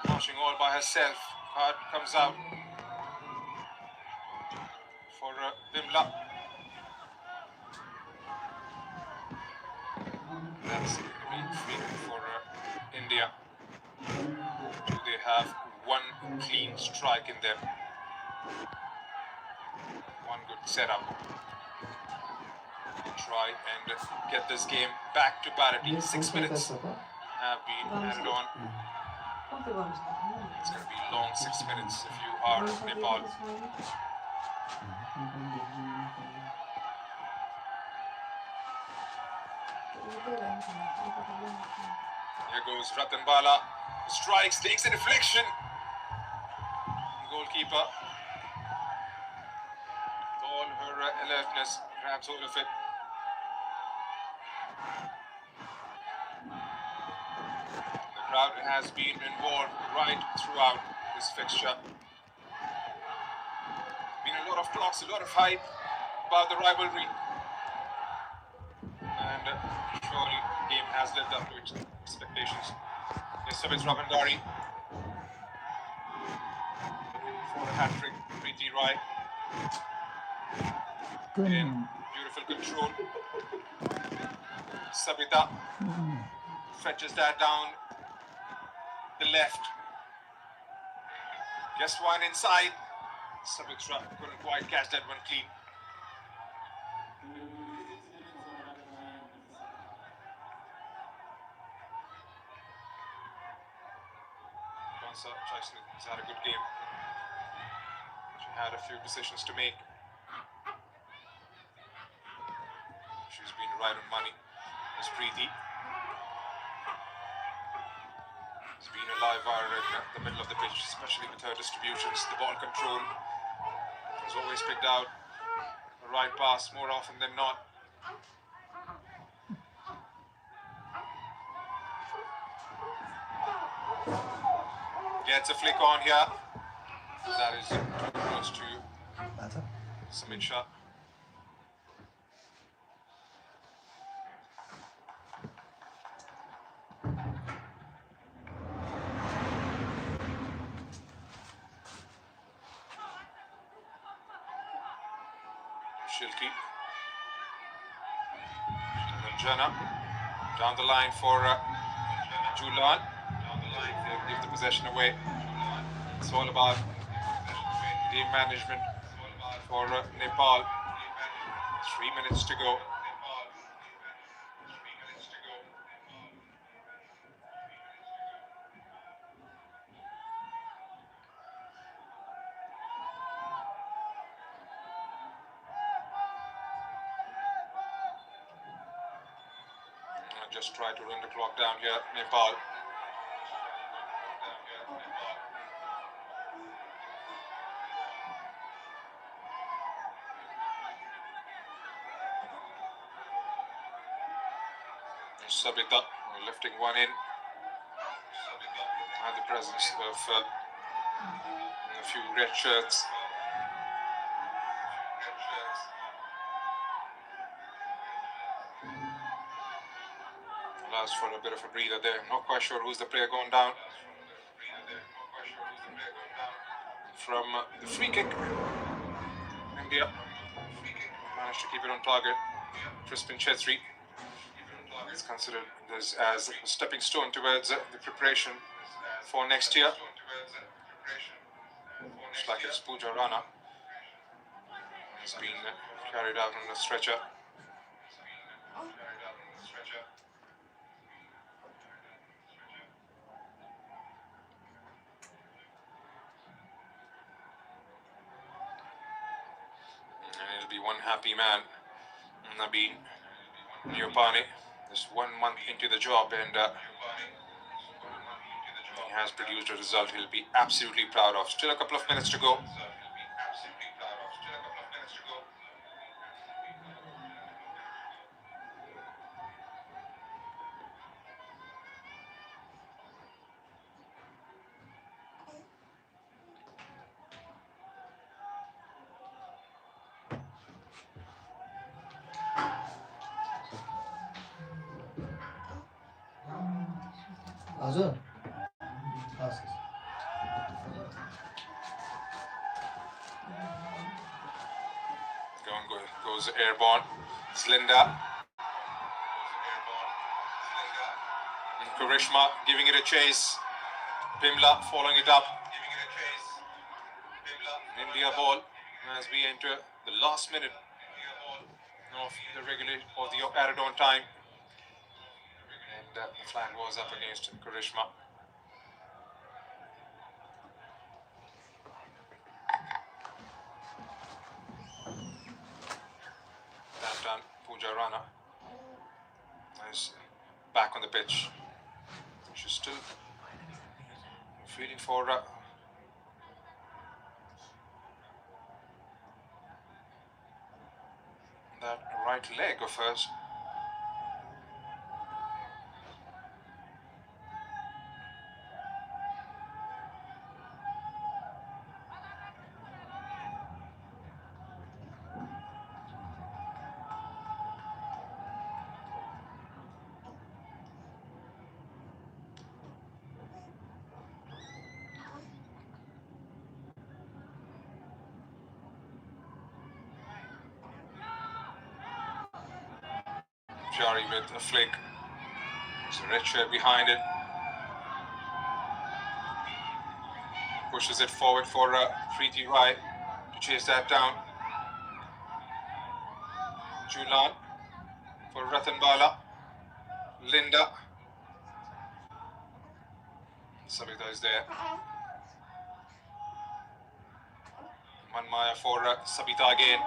Launching all by herself. Card comes out for Vimla. That's going to be free kick for India. Do they have one clean strike in them? One good setup. Try and get this game back to parity. 6 minutes have been added on. It's going to be long 6 minutes if you are Nepal. Here goes Ratanbala. Strikes, takes a deflection. Goalkeeper, all her alertness, grabs hold of it. The crowd has been involved right throughout this fixture. Been a lot of talks, a lot of hype about the rivalry. And surely the game has lived up to its expectations. Yes, Savitz Ravandari for a hat-trick. Preeti Rai in beautiful control. Sabita fetches that down the left. Just one inside. Sabitra couldn't quite catch that one clean. Kansa Chaisnit has had a good game. She had a few decisions to make. She's been right on money. Miss Preeti has been a live wire in the middle of the pitch, especially with her distributions. The ball control has always picked out the right pass more often than not. Gets a flick on here. That is too close to Samit Shah. Shilki. Jana. Down the line for Julan. They'll give the possession away. It's all about game management for Nepal. 3 minutes to go. Just try to run the clock down here, Nepal. Sabita lifting one in. And the presence of a few red shirts. Allows for a bit of a breather there. Not quite sure who's the player going down. From the free kick, India managed to keep it on target. Crispin Chetri is considered this as a stepping stone towards the preparation for next year. Looks like it's Pooja Rana. It's been carried out on the stretcher. And it'll be one happy man, Nabeen Nyopane. Just 1 month into the job, and he has produced a result he'll be absolutely proud of. Still a couple of minutes to go. हजुर हस् Goes airborne. Slinda. And Karishma giving it a chase. Bimla following it up. India ball as we enter the last minute of the regular of the added on time. And the flag was up against Karishma. That done, Pooja Rana is back on the pitch. She's still feeling for that right leg of hers. Jari with a flick. There's a red shirt behind it. Pushes it forward for Preeti Rai to chase that down. Julan for Rathanbala. Linda. Sabita is there. Manmaya for Sabita again.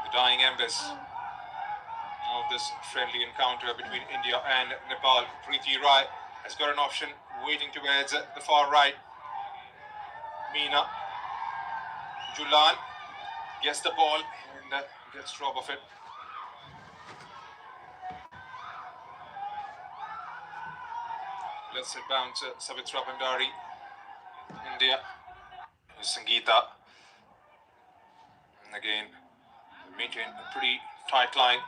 The dying embers of this friendly encounter between India and Nepal. Preeti Rai has got an option waiting towards the far right. Meena. Julan gets the ball and gets rob of it. Let's it bounce Savitra Bhandari. India. Sangeeta. And again, maintain a pretty tight line.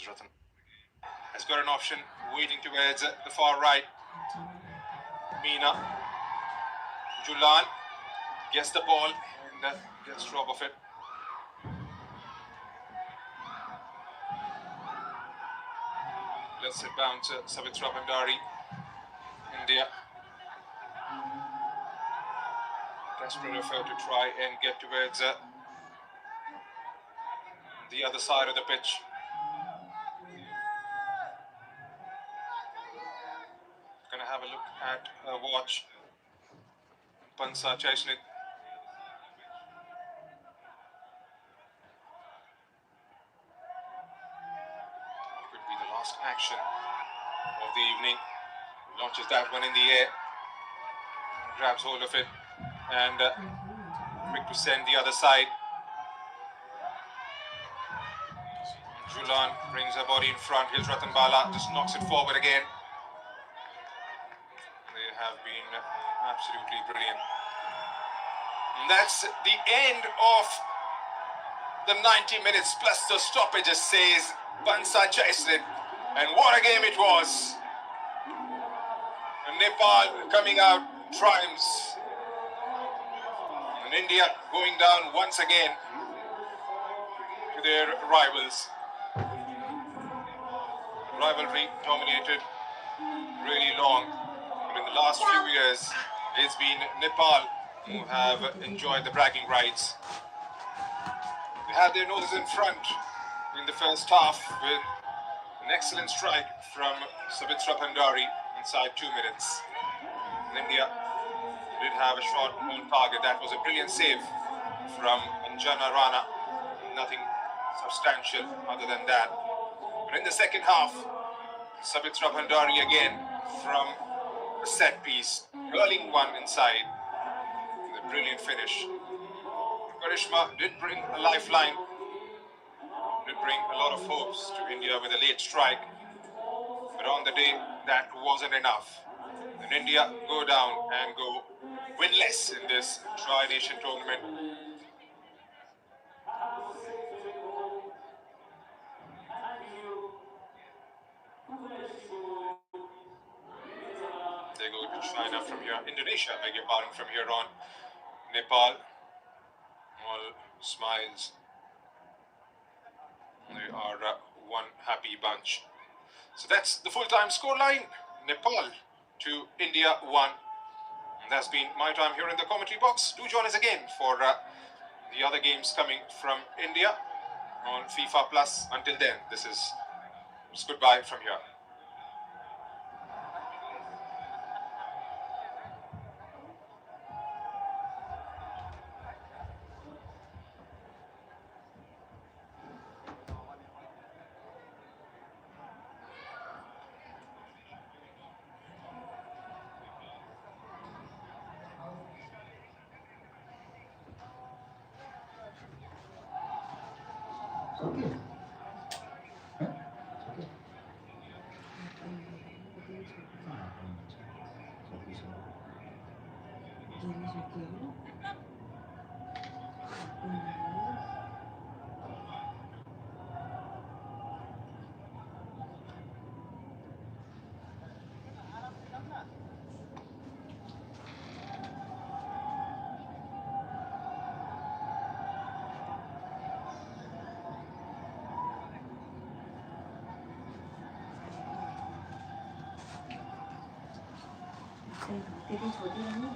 Ratan has got an option waiting towards the far right. Meena. Julan gets the ball and gets rob of it. Let's it bounce Savitra Bhandari. India. Desperate effort to try and get towards the other side of the pitch. Gonna have a look at a watch. Pansa chasing it. Could be the last action of the evening. Launches that one in the air. Grabs hold of it. And quick to send the other side. Julan brings her body in front. Here's Rathanbala, just knocks it forward again. They have been absolutely brilliant. And that's the end of the 90 minutes plus the stoppages, says Bansa Chaisnet. And what a game it was. And Nepal coming out triumphs. And India going down once again to their rivals. The rivalry dominated really long. But in the last few years, it's been Nepal who have enjoyed the bragging rights. They had their noses in front in the first half with an excellent strike from Savitra Bhandari inside 2 minutes. And India did have a shot on target. That was a brilliant save from Anjana Rana. Nothing substantial other than that. But in the second half, Savitra Bhandari again from a set piece, curling one inside with a brilliant finish. Karishma did bring a lifeline, did bring a lot of hopes to India with a late strike. But on the day, that wasn't enough. And India go down and go winless in this Tri-Nation tournament. China from here. Indonesia, beg your pardon, from here on. Nepal, all smiles. They are one happy bunch. So that's the full-time scoreline. Nepal to India 1. And that's been my time here in the commentary box. Do join us again for the other games coming from India on FIFA Plus. Until then, this is goodbye from here. It's okay. Huh? It's okay. 되게 저기는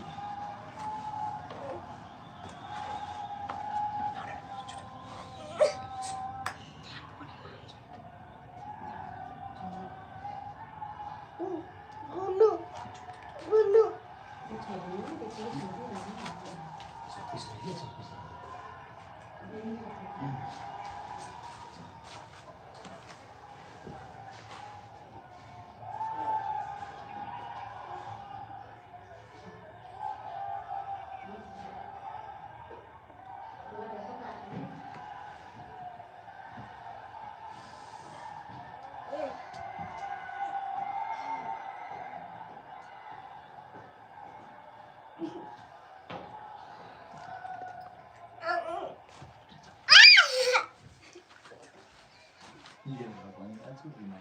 이게 뭐라고 하니? 딴소리 막.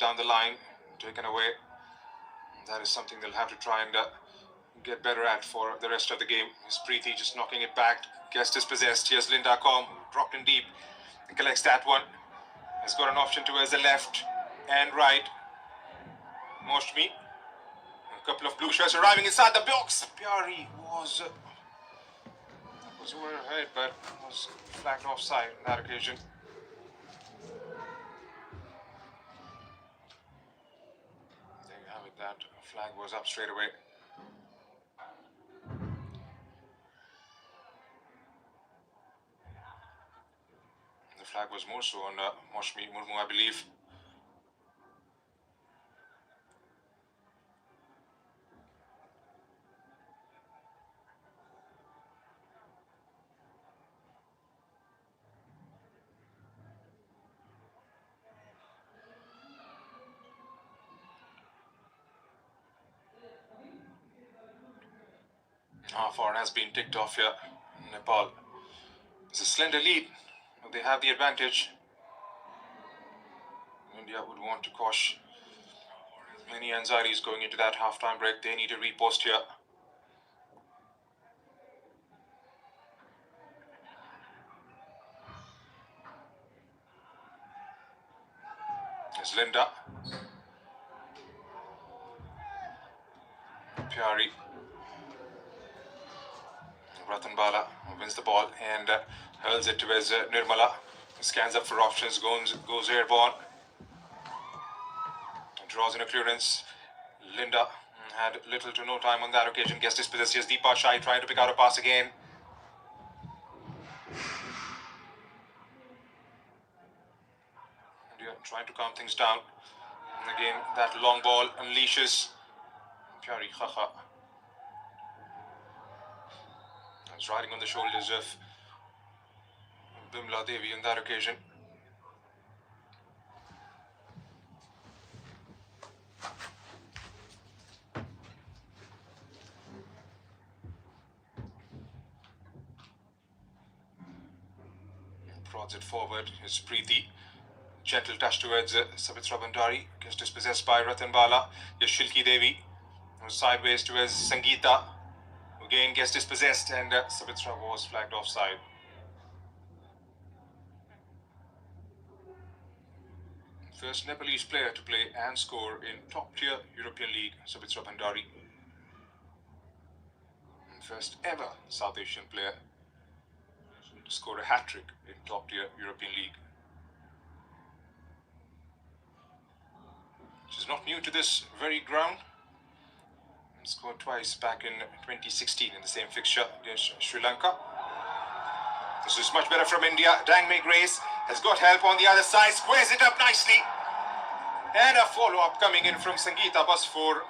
Down the line, taken away. That is something they'll have to try and get better at for the rest of the game. Preeti just knocking it back. Guest is possessed. Here's Linda Com, dropped in deep. He collects that one. Has got an option towards the left and right. Moshmi. A couple of blue shirts arriving inside the box. Pyari was over her head, but was flagged offside on that occasion. There you have it. That flag was up straight away. The flag was more so on Moshmi Murmu, I believe. Half hour has been ticked off here. Nepal. It's a slender lead. They have the advantage. India would want to quash any anxieties going into that half-time break. They need a repost here. There's Linda. Pyari. Rathanbala wins the ball and hurls it towards Nirmala. Scans up for options, goes airborne. Draws in a clearance. Linda had little to no time on that occasion. Guest is possessed. Here's Deepa Shai trying to pick out a pass again. India trying to calm things down. And again, that long ball unleashes Pyari Khaha. It's riding on the shoulders of Bimla Devi on that occasion. Prods it forward. It's Preeti. Gentle touch towards Savitra Bandari. Gets dispossessed by Rathanbala. Yes, Shilki Devi. Sideways towards Sangeeta. Again gets dispossessed and Savitra was flagged offside. First Nepalese player to play and score in top-tier European League, Savitra Bandari. First ever South Asian player to score a hat-trick in top-tier European League. She's not new to this very ground. Scored twice back in 2016 in the same fixture against Sri Lanka. This is much better from India. Dangmei Grace has got help on the other side, squares it up nicely. And a follow-up coming in from Sangeeta Basfor.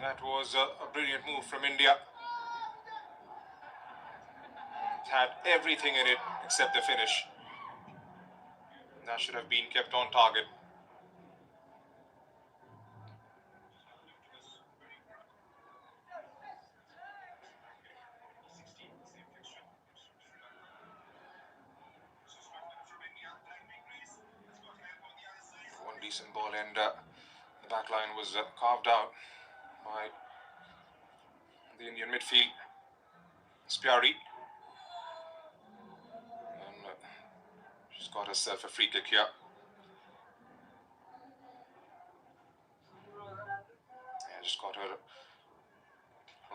That was a brilliant move from India. It had everything in it except the finish. That should have been kept on target. decent ball, and the back line was carved out by the Indian midfield. Spiari. And she's got herself a free kick here. Yeah, just got her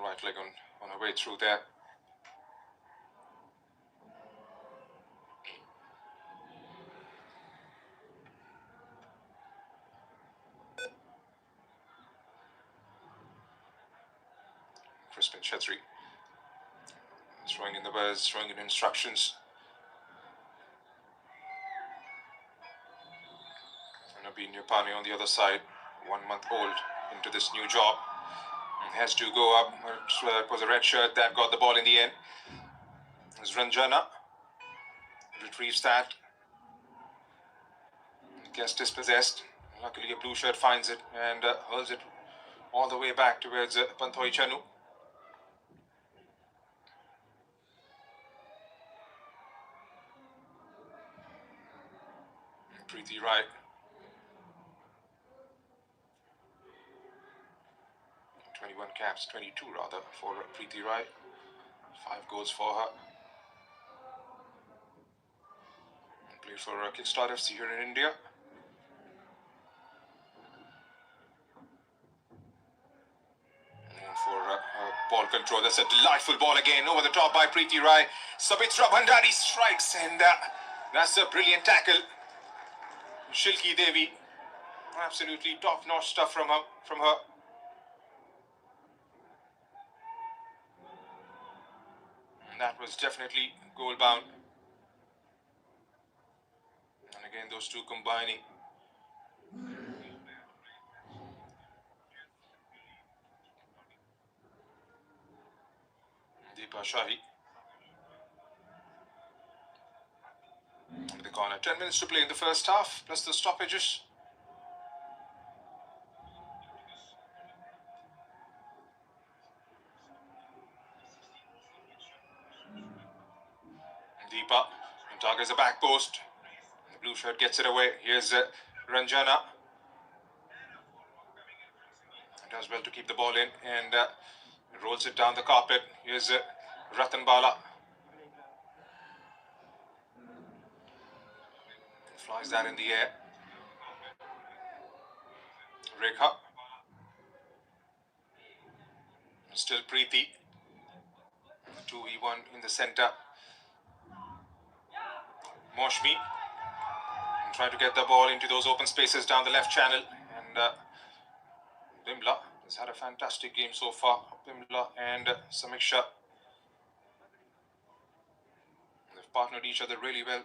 right leg on her way through there. Crispin Chetri throwing in the words, throwing in instructions. And Abhi Nupani on the other side, 1 month old into this new job. And has to go up. It was a red shirt that got the ball in the end. It's Ranjana. Retrieves that. Gets dispossessed. Luckily a blue shirt finds it and hurls it all the way back towards Panthoi Chanu. Preeti Rai. 21 caps, 22 rather, for Preeti Rai. 5 goals for her. Played for Kickstart FC here in India. And for ball control, that's a delightful ball again over the top by Preeti Rai. Sabitra Bhandari strikes, and that's a brilliant tackle. Shilki Devi, absolutely top-notch stuff from her. And that was definitely goal-bound. And again, those two combining. Deepa Shahi. The corner. 10 minutes to play in the first half, plus the stoppages. Deepa targets the back post. The blue shirt gets it away. Here's Ranjana. Does well to keep the ball in and rolls it down the carpet. Here's Ratan Bala. Flies that in the air. Rekha. Still Preeti. 2v1 in the center. Moshmi. Trying to get the ball into those open spaces down the left channel. And Bimla has had a fantastic game so far. Bimla and Samiksha. They've partnered each other really well.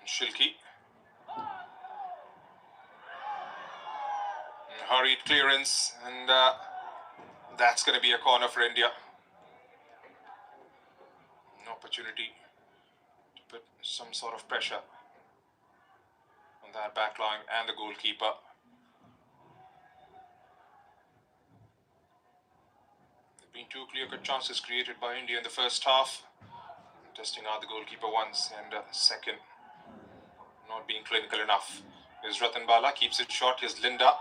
Shilki. Hurried clearance, and that's going to be a corner for India. An opportunity to put some sort of pressure on that back line and the goalkeeper. There have been 2 clear-cut chances created by India in the first half. Testing out the goalkeeper once, and second, not being clinical enough. Here's Ratan Bala, keeps it short. Here's Linda.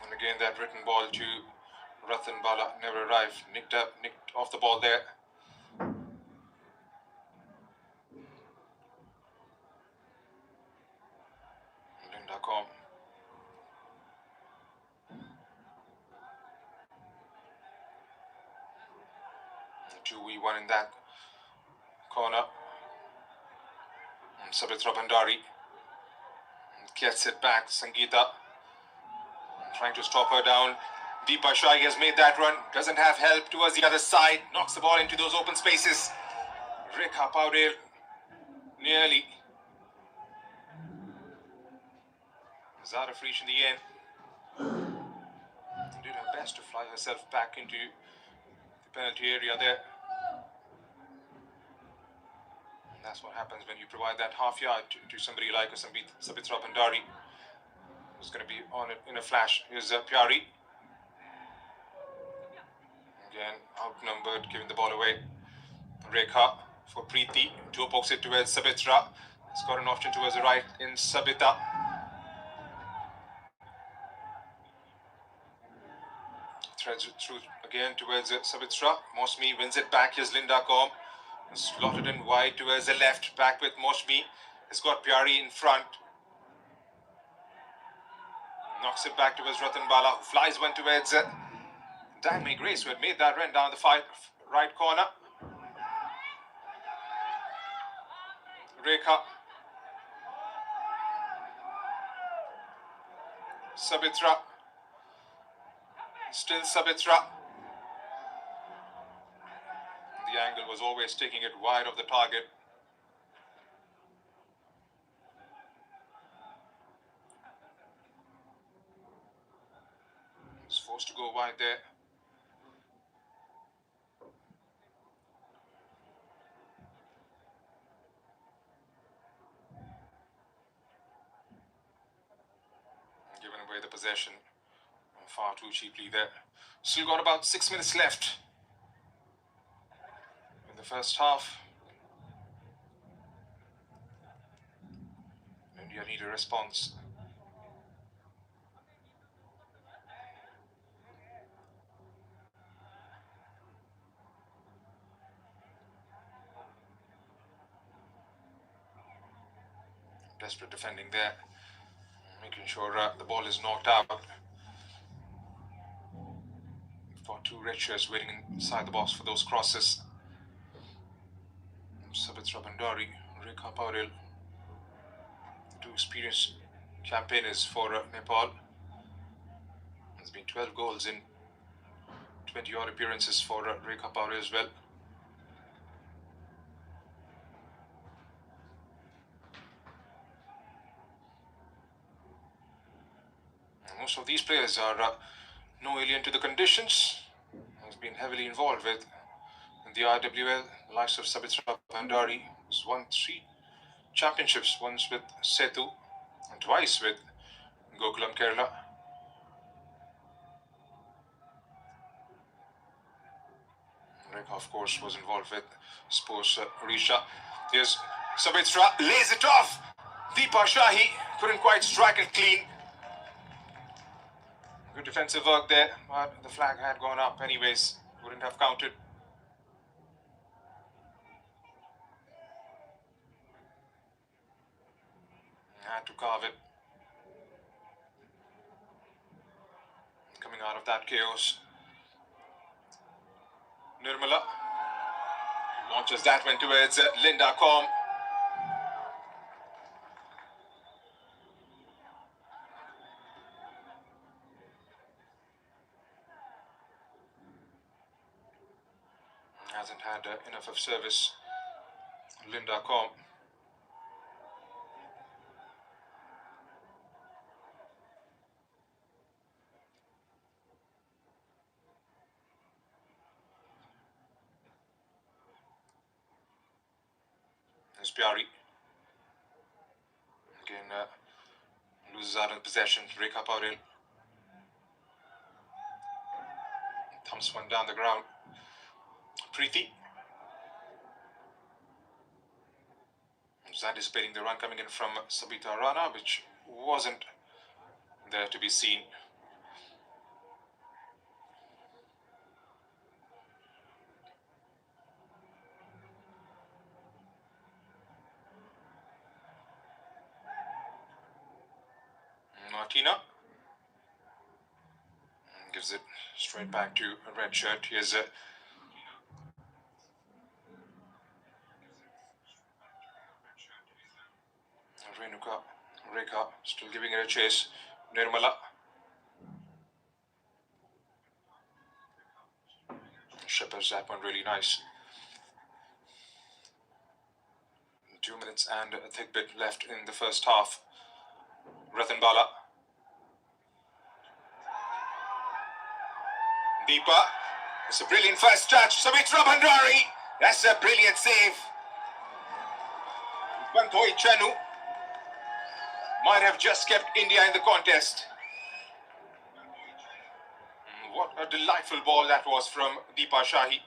And again, that written ball to Ratan Bala never arrived. Nicked off the ball there. Linda Com. And 2v1 in that corner. And Sabitra Bhandari gets it back. Sangeeta trying to stop her down. Deepa Shahi has made that run. Doesn't have help towards the other side. Knocks the ball into those open spaces. Rekha Paudel nearly. Zara Frisch in the end. Did her best to fly herself back into the penalty area there. That's what happens when you provide that half yard to somebody like a Sabitra Bhandari, who's going to be on it in a flash. Here's Pyari. Again, outnumbered, giving the ball away. Rekha for Preeti. Two pokes it towards Sabitra. He's got an option towards the right in Sabita. Threads it through again towards Sabitra. Mosmi wins it back. Here's Linda Kaum. Slotted in wide towards the left. Back with Mosmi. He's got Pyari in front. Knocks it back towards Ratan Bala, who flies one towards Dynamic Grace, who had made that run down the right corner. Rekha. Sabitra. Still Sabitra. The angle was always taking it wide of the target. He's forced to go wide there. Given away the possession far too cheaply there. Still got about 6 minutes left in the first half. India need a response. Desperate defending there, making sure the ball is knocked out. We've got two red shirts waiting inside the box for those crosses. Sabitra Bhandari, Rekha Pauril, two experienced campaigners for Nepal. There's been 12 goals in 20 odd appearances for Rekha Pauril as well. Most of these players are no alien to the conditions. Has been heavily involved with in the IWL. The likes of Sabitra Bhandari, who's won 3 championships, once with Setu and twice with Gokulam Kerala. Rekha, of course, was involved with Sports Risha. Here's Sabitra, lays it off. Deepa Shahi couldn't quite strike it clean. Good defensive work there, but the flag had gone up anyways. Wouldn't have counted. Had to carve it. Coming out of that chaos. Nirmala launches that one towards Linda Kaum. Hasn't had enough of service. Linda Kaum. There's Pyari. Again, loses out in possession. Rekha Pauril. Thumps one down the ground. Preeti. Was anticipating the run coming in from Sabita Rana, which wasn't there to be seen. Martina gives it straight back to a red shirt. Here's Renuka. Rekha still giving it a chase. Nirmala. Shepherd's that one really nice. 2 minutes and a thick bit left in the first half. Ratan Bala. Deepa. It's a brilliant first touch. Sabitra Bhandari. That's a brilliant save. Panthoi Chanu might have just kept India in the contest. What a delightful ball that was from Deepa Shahi.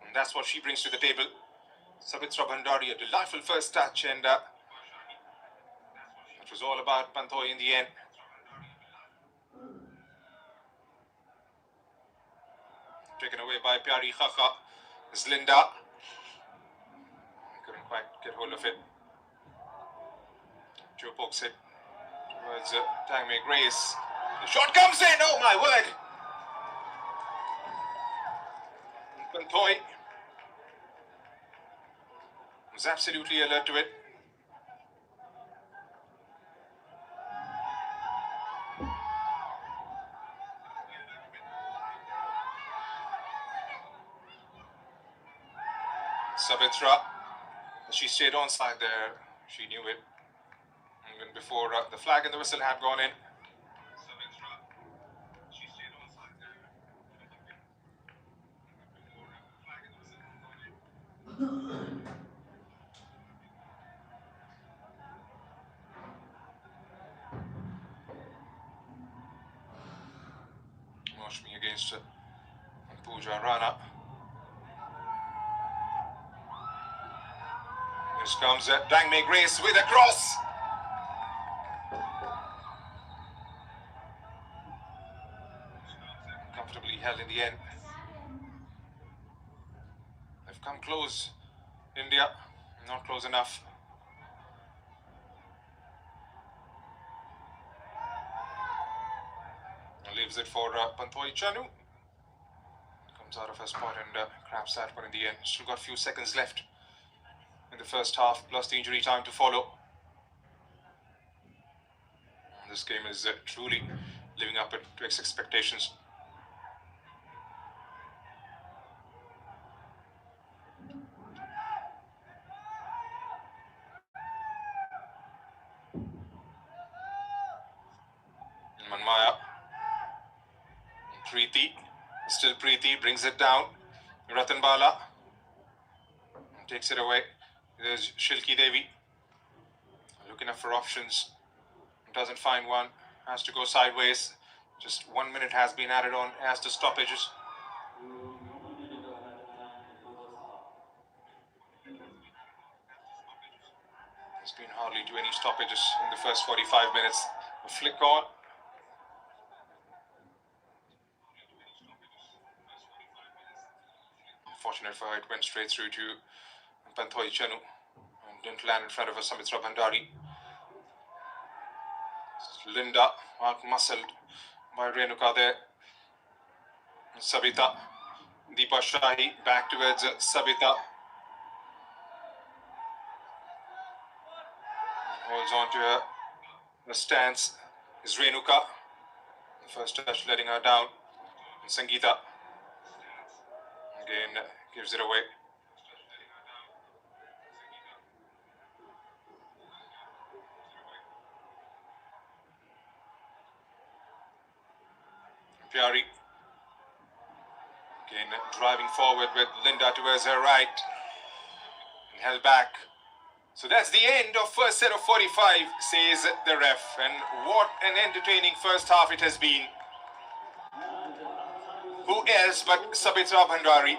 And that's what she brings to the table. Savitra Bhandari, a delightful first touch, and it was all about Panthoi in the end. Taken away by Pyari Khakha. It's Linda. Couldn't quite get hold of it. Joe pokes it towards Tang Mei Grace. The shot comes in. Oh my word! Panthoi was absolutely alert to it. Savitra, she stayed on side there. She knew it. Even before the flag and the whistle had gone in. Moshmi against Pooja Rana. Here comes Tang Mei Grace with a cross. Comfortably held in the end. They've come close. India, not close enough. Leaves it for Panthoi Chanu. Comes out of her spot and grabs that one in the end. Still got a few seconds left in the first half, plus the injury time to follow. This game is truly living up to its expectations. Manmaya. Preeti. Still Preeti brings it down. Ratanbala takes it away. There's Shilki Devi. Looking up for options. Doesn't find one. Has to go sideways. Just 1 minute has been added on as to stoppages. There's been hardly any stoppages in the first 45 minutes. A flick on. Unfortunate for her, it went straight through to Panthoi Chanu and didn't land in front of Samitra Bhandari. Linda, out-muscled by Renuka there. Sabita. Deepa Shahi back towards Sabita. Holds on to the stance is Renuka. The first touch letting her down. And Sangeeta again gives it away. Pyari again driving forward with Linda towards her right and held back. So that's the end of first set of 45, says the ref. And what an entertaining first half it has been. Who else but Sabitra Bhandari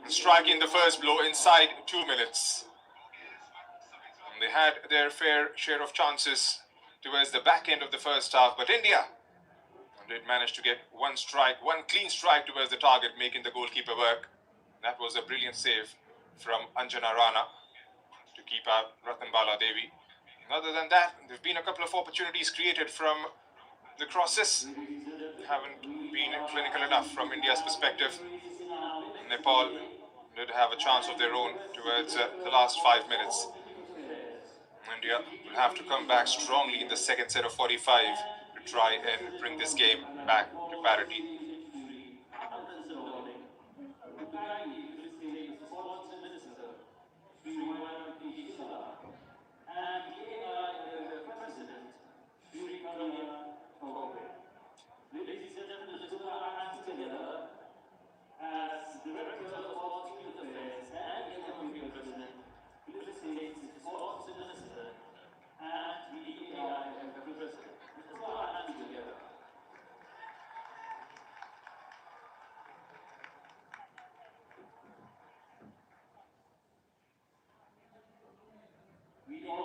striking the first blow inside 2 minutes. And they had their fair share of chances towards the back end of the first half, but India did manage to get one clean strike towards the target, making the goalkeeper work. That was a brilliant save from Anjana Rana to keep out Ratanbala Devi. Other than that, there have been a couple of opportunities created from the crosses. Haven't been clinical enough from India's perspective. Nepal did have a chance of their own towards the last 5 minutes. India will have to come back strongly in the second set of 45 to try and bring this game back to parity.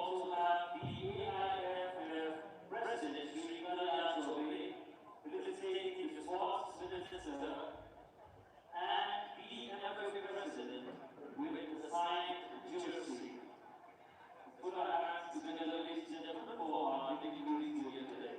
also have the AIFF President Shrikanta Yachove participating in the sports minister and BMFF President with the signed jersey. Put our hands together, ladies and gentlemen, for our dignitaries here today.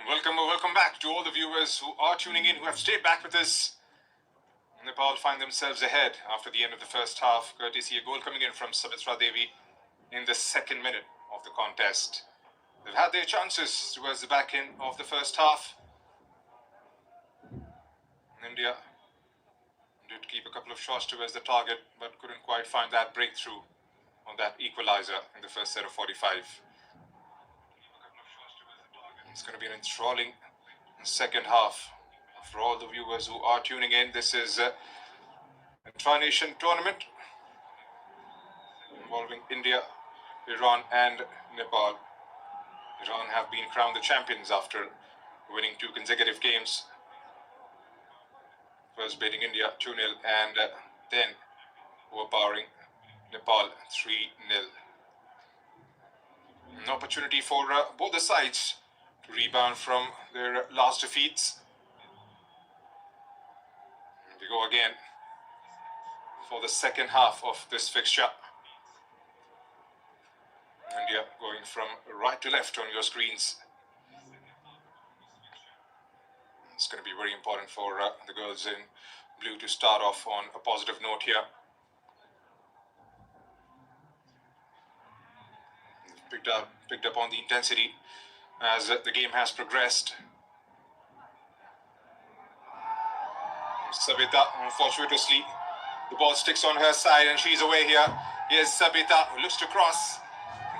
Welcome back to all the viewers who are tuning in, who have stayed back with us. Nepal find themselves ahead after the end of the first half, courtesy a goal coming in from Sabitra Devi in the second minute of the contest. They've had their chances towards the back end of the first half. India did keep a couple of shots towards the target, but couldn't quite find that breakthrough on that equalizer in the first set of 45. It's going to be an enthralling second half. For all the viewers who are tuning in, this is a Tri-Nation tournament involving India, Iran and Nepal. Iran have been crowned the champions after winning 2 consecutive games. First beating India 2-0 and then overpowering Nepal 3-0. An opportunity for both the sides to rebound from their last defeats. We go again for the second half of this fixture. India going from right to left on your screens. It's going to be very important for the girls in blue to start off on a positive note here. Picked up on the intensity as the game has progressed. Sabita, unfortunately, the ball sticks on her side and she's away here. Here's Sabita, who looks to cross,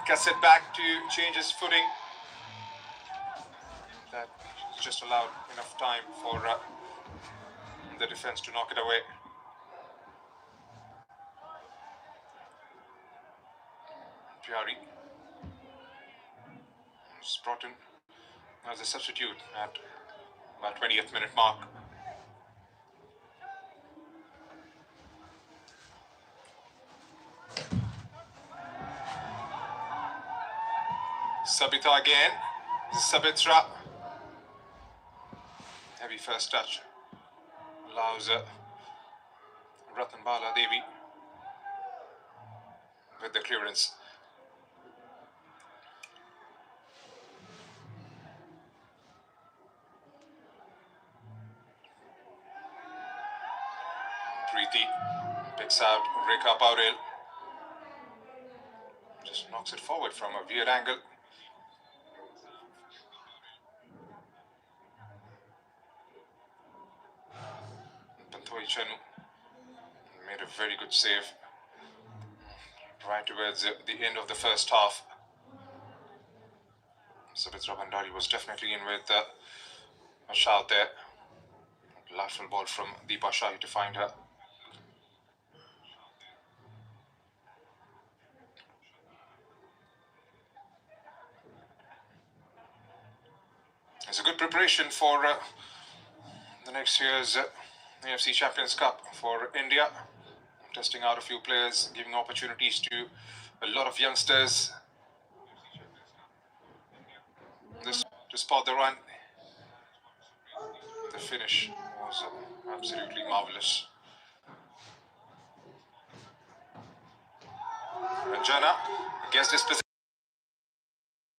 cuts it back to change his footing. That just allowed enough time for the defense to knock it away. Pyari is brought in as a substitute at about 20th minute mark. Sabita again. Sabitra. Heavy first touch. Allows Ratnabala Devi with the clearance. Preeti picks out Rekha Paurel. Just knocks it forward from a weird angle. Pantoi Chanu made a very good save right towards the end of the first half. Sabitra Bhandari was definitely in with a shout there. Lateral ball from Deepa Shahi to find her. It's a good preparation for the next year's AFC Champions Cup for India. Testing out a few players, giving opportunities to a lot of youngsters. This to spot the run. The finish was absolutely marvelous. Ranjana gets this position.